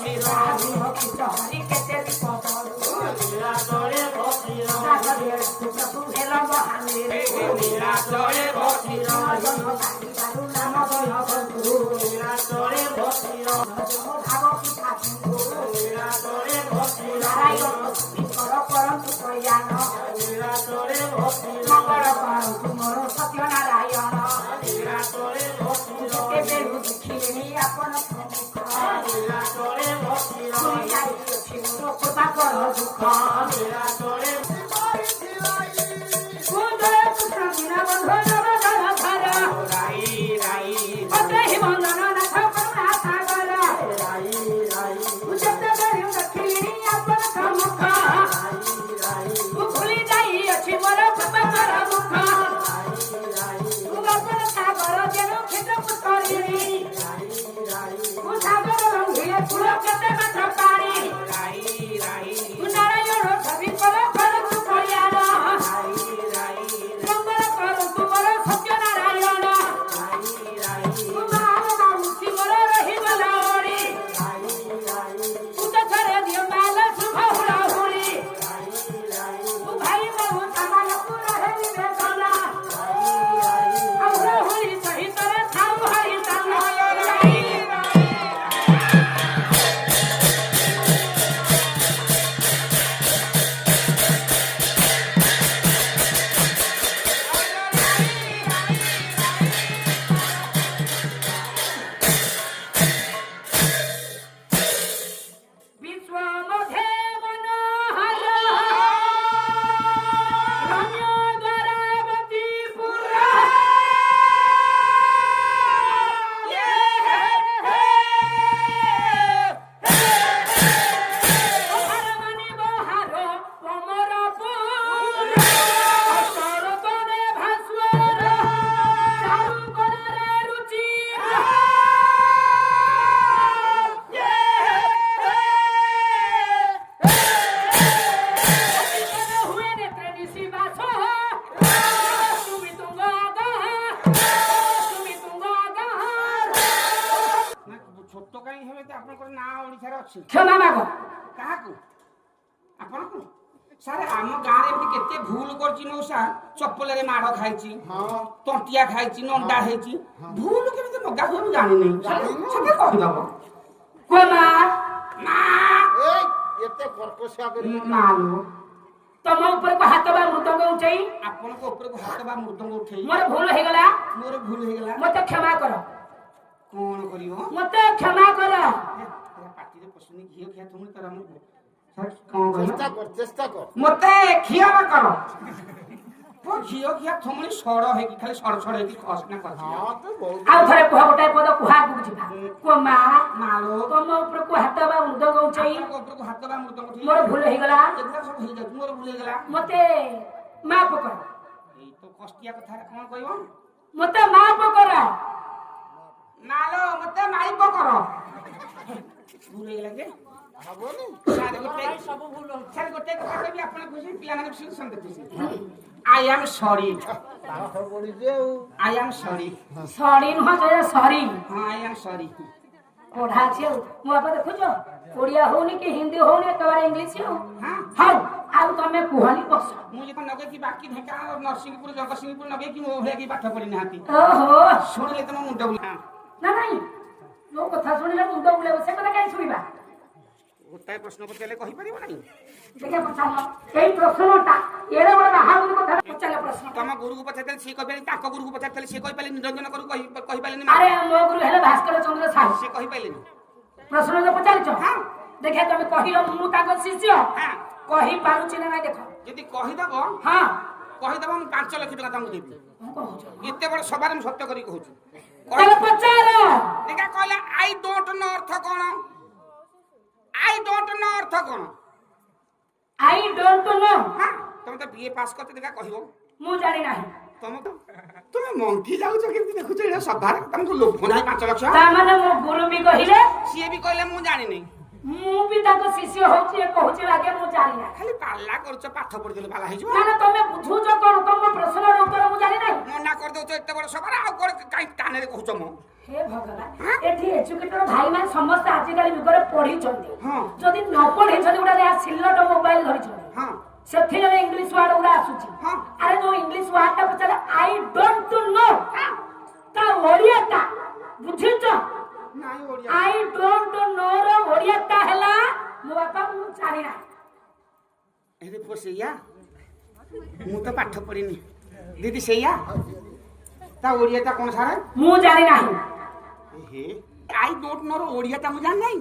हरि केते विपद लीला तोरे भक्तिर सागरे प्रभु हेल बहाने लीला तोरे भक्तिर जन नाम बल बंधु लीला तोरे भक्तिर भाव पिता लीला तोरे भक्तिर नारायण विकर परंतु कल्याण लीला तोरे भक्तिर मंगल परंतु मोर सत्य नारायण लीला तोरे भक्तिर केते दुखी आपन लीला तोरे भक्तिर जाई मोर कृपा कर दुख लीला तोरे कुंदे पुत्र बिना बंधो जन धारा राई राई अते ही बंधन नाथ करुणा सागर राई राई उजत बरि दक्षिणी आपन मुख राई राई भूली जाई अछि मोर कृपा कर दुख राई राई आपन सागर जेनु क्षेत्र पुतरिणी राई राई सागर रंगिले फूल केते मात्र पानी राई राई नारायण छवि कर कर तू कल्याण राई राई मंगल कर तू मोर सत्य नारायण राई राई मार बाउसी मोर रही गला ओरी राई राई उत छरे दियो माल शुभ हुला हुली राई राई भाई बहु तमाल पूरा है बेदना राई राई अमर हुली सही तरह थाउ हरि तना राई क्षमा माग काहाकू आपनकू सारे आम गाँ रे केते भूल करछि नौसा चप्पल रे माड़ खाइछि तंटिया खाइछि नंडा हेछि भूल केते मगा को जानि नै सके कहि दबो को मां ना ए एते कर्कशिया करी मानो तम ऊपर को हाथ बा मृदंग उठाई आपन को ऊपर को हाथ बा मृदंग उठै मोर भूल हे गला मोर भूल हे गेला मते क्षमा कर कोन करियो मते क्षमा कर पाटी रे पसुनी घियो खिया तुम कर हम सर कोन चेष्टा कर मते खिया ना करो तो घियो खिया तुमनी सड़ हे कि खाली सड़ हे कि खसना कर हां तो बहुत आउ थरे कुहा गोटाय पद कुहा बुझिबा को मा मालो तम ऊपर को हाथ बा मृदंग उठाई आपन को ऊपर को हाथ बा मृदंग उठै मोर भूल हे गला एगला सब हे जा मोर भूल हे गेला मते माफ कर এই তো কষ্টিয়া কথা কোন কইব मते माफ कर নালো মতে মাইব কর ভুলে গেলে যে হবনি সারে গোটে সব ভুল সারে গোটে কথা কইবি আপন খুশি পিলা মানে খুশি সন্দেহ খুশি আই এম সরি পাঠ পড়ি যে আই এম সরি सॉरी न हो सॉरी हां आई एम सॉरी पढ़ा छे मु आप देखो ओडिया होनी कि हिंदी होनी कबार इंग्लिश हो हां हां आउ तमे कुहनी बस मु जे नगे की बाकी ढेका और नरसिंहपुर जगतसिंहपुर नगे की मो भले की पाठ पढ़ी नाती ओहो सुनले त मुंड बुला ना नहीं लो कथा सुनिले मुंड बुले से कथा काई सुनिबा गोटाए प्रश्न पचाले कहि परिबो नाही देखा पछानो एई प्रश्नटा एरे बड़ बाहादुर कथा पछाले प्रश्न तम गुरु को पचाते से कहि ताक गुरु को पचाते से कहि पाले निरंजन करू कहि पाले अरे मो गुरु हेले भास्कर चंद्र साहू से कहि पाले प्रश्न जो पचाल छ हां देखा तमे कहिलो मु ताको शिष्य हां कहि पारुछि ना देखो यदि कहि दबो हां कहि दबो हम 5 लाख टका तांको देबी हम कहू एते बड़ सभारे हम सत्य करी कहू चल पचारो देखा कहले I don't know earth cone I don't know earth cone I don't know हां तुम तो बीए पास करते देखा कहिबो मु जानि नाही तुम मंथी जाऊ छ केमती देखु छ सभारे तुमको लोभ नाही 5 लाख ता माने मो गुरु भी कहिले सीए भी कहले मु जानि नै मु भी ताको शिष्य होछि कहूछि लागे मु जानि ना खाली पाला करछ पाठ पढि देले बाला हिजो माने तमे बुझु छ कोन तम प्रश्नर उत्तर मु जानि नाही मना कर दउ छ एते बड़ सभारे आ कोन काई काने रे कहू छ मो हे भगवान एठी एजुकेटर भाई मान समस्त आजिकाली जुगरे पढ़ी चंदी हाँ। जदि न पढ़ी चंदी उडा या सिल्लट मोबाइल धरि चंदी हां सेथि रे इंग्लिश वर्ड उडा आसुची हाँ। अरे जो इंग्लिश वर्ड ता पचले आई डोंट नो ता ओडिया ता बुझिच ନାଇଁ ଓଡିଆ आई डोंट नो रो ओडिया ता हला मो बापा मु जानि ना ଏରେ ପୁଅ ସେଇଆ ମୁଁ ତ ପାଠ ପଢିନି ଦିଦି ସେଇଆ ତା ଓଡିଆଟା କଣ ସାରେ मु जानि ना ହେ ଆଇ ଡୋଣ୍ଟ ନୋ ଓଡିଆଟା ମୁଁ ଜାଣି ନାହିଁ